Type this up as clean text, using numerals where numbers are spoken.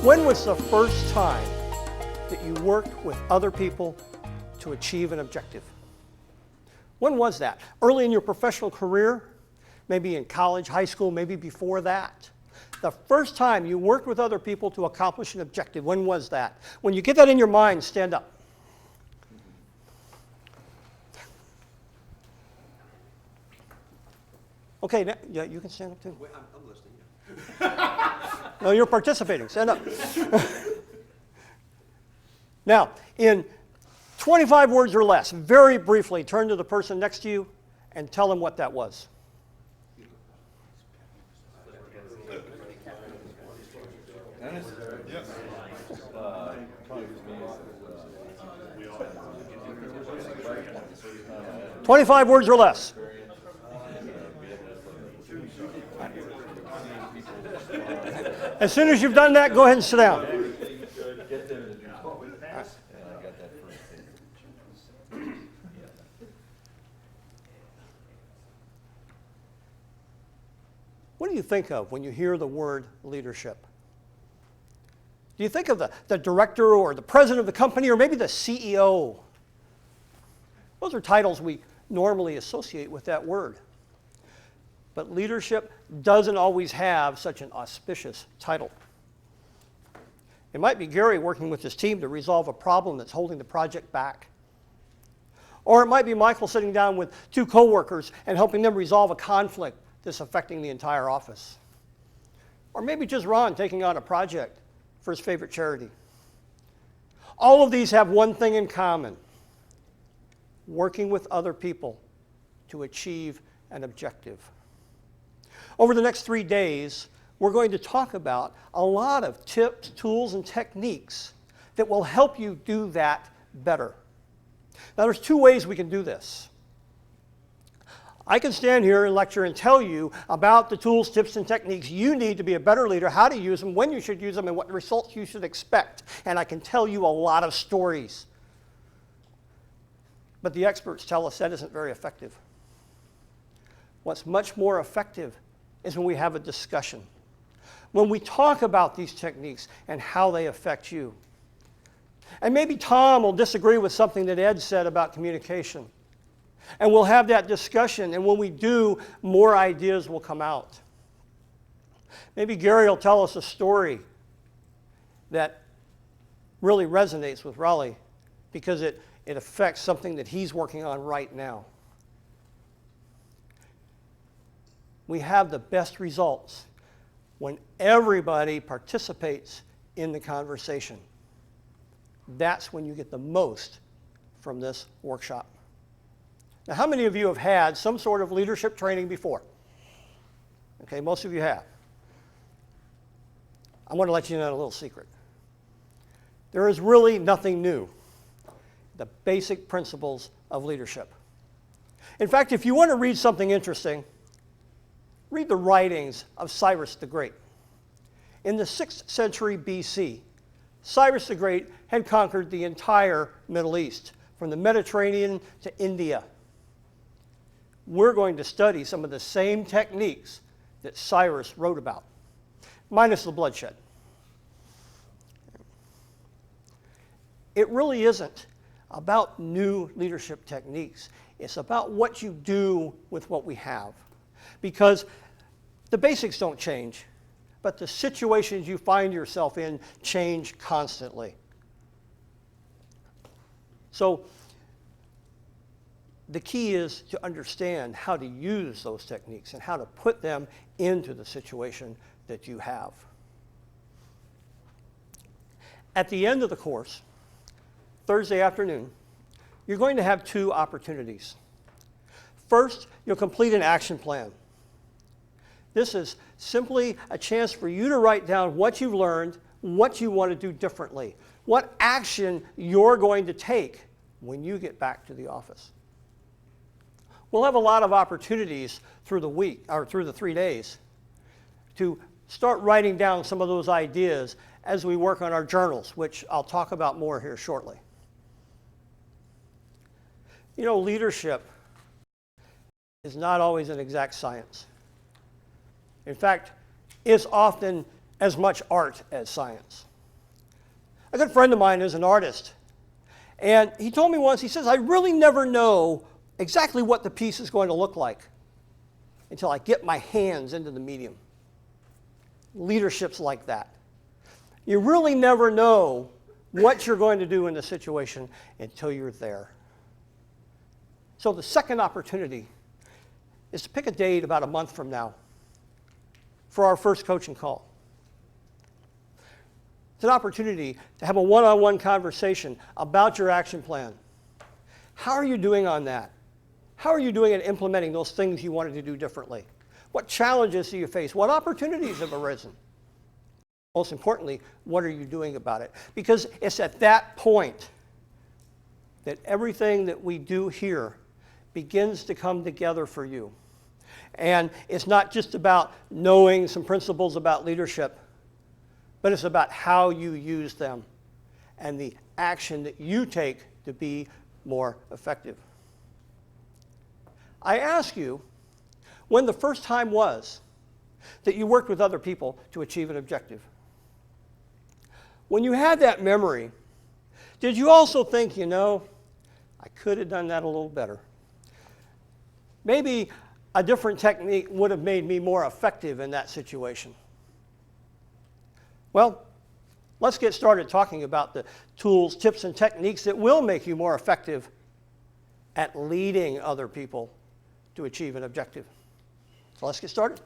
When was the first time that you worked with other people to achieve an objective? When was that? Early in your professional career? Maybe in college, high school, maybe before that? The first time you worked with other people to accomplish an objective, when was that? When you get that in your mind, stand up. Okay, now, yeah, you can stand up too. Wait, I'm listening. No, you're participating. Stand up. Now, in 25 words or less, very briefly, turn to the person next to you and tell them what that was. Yes. 25 words or less. As soon as you've done that, go ahead and sit down. What do you think of when you hear the word leadership? Do you think of the director or the president of the company or maybe the CEO? Those are titles we normally associate with that word. But leadership doesn't always have such an auspicious title. It might be Gary working with his team to resolve a problem that's holding the project back. Or it might be Michael sitting down with two coworkers and helping them resolve a conflict that's affecting the entire office. Or maybe just Ron taking on a project for his favorite charity. All of these have one thing in common: working with other people to achieve an objective. Over the next 3 days, we're going to talk about a lot of tips, tools, and techniques that will help you do that better. Now, there's two ways we can do this. I can stand here and lecture and tell you about the tools, tips, and techniques you need to be a better leader, how to use them, when you should use them, and what results you should expect. And I can tell you a lot of stories. But the experts tell us that isn't very effective. What's much more effective is when we have a discussion, when we talk about these techniques and how they affect you. And maybe Tom will disagree with something that Ed said about communication. And we'll have that discussion, and when we do, more ideas will come out. Maybe Gary will tell us a story that really resonates with Raleigh because it affects something that he's working on right now. We have the best results when everybody participates in the conversation. That's when you get the most from this workshop. Now, how many of you have had some sort of leadership training before? Okay, most of you have. I want to let you know a little secret. There is really nothing new. The basic principles of leadership. In fact, if you want to read something interesting, read the writings of Cyrus the Great. In the 6th century BC, Cyrus the Great had conquered the entire Middle East, from the Mediterranean to India. We're going to study some of the same techniques that Cyrus wrote about, minus the bloodshed. It really isn't about new leadership techniques. It's about what you do with what we have. Because the basics don't change, but the situations you find yourself in change constantly. So the key is to understand how to use those techniques and how to put them into the situation that you have. At the end of the course, Thursday afternoon, you're going to have two opportunities. First, you'll complete an action plan. This is simply a chance for you to write down what you've learned, what you want to do differently, what action you're going to take when you get back to the office. We'll have a lot of opportunities through the week, or through the 3 days, to start writing down some of those ideas as we work on our journals, which I'll talk about more here shortly. You know, leadership is not always an exact science. In fact, it's often as much art as science. A good friend of mine is an artist. And he told me once, he says, I really never know exactly what the piece is going to look like until I get my hands into the medium. Leadership's like that. You really never know what you're going to do in the situation until you're there. So the second opportunity is to pick a date about a month from now for our first coaching call. It's an opportunity to have a one-on-one conversation about your action plan. How are you doing on that? How are you doing at implementing those things you wanted to do differently? What challenges do you face? What opportunities have arisen? Most importantly, what are you doing about it? Because it's at that point that everything that we do here begins to come together for you. And it's not just about knowing some principles about leadership, but it's about how you use them and the action that you take to be more effective. I ask you when the first time was that you worked with other people to achieve an objective. When you had that memory, did you also think, you know, I could have done that a little better? Maybe a different technique would have made me more effective in that situation. Well, let's get started talking about the tools, tips, and techniques that will make you more effective at leading other people to achieve an objective. So let's get started.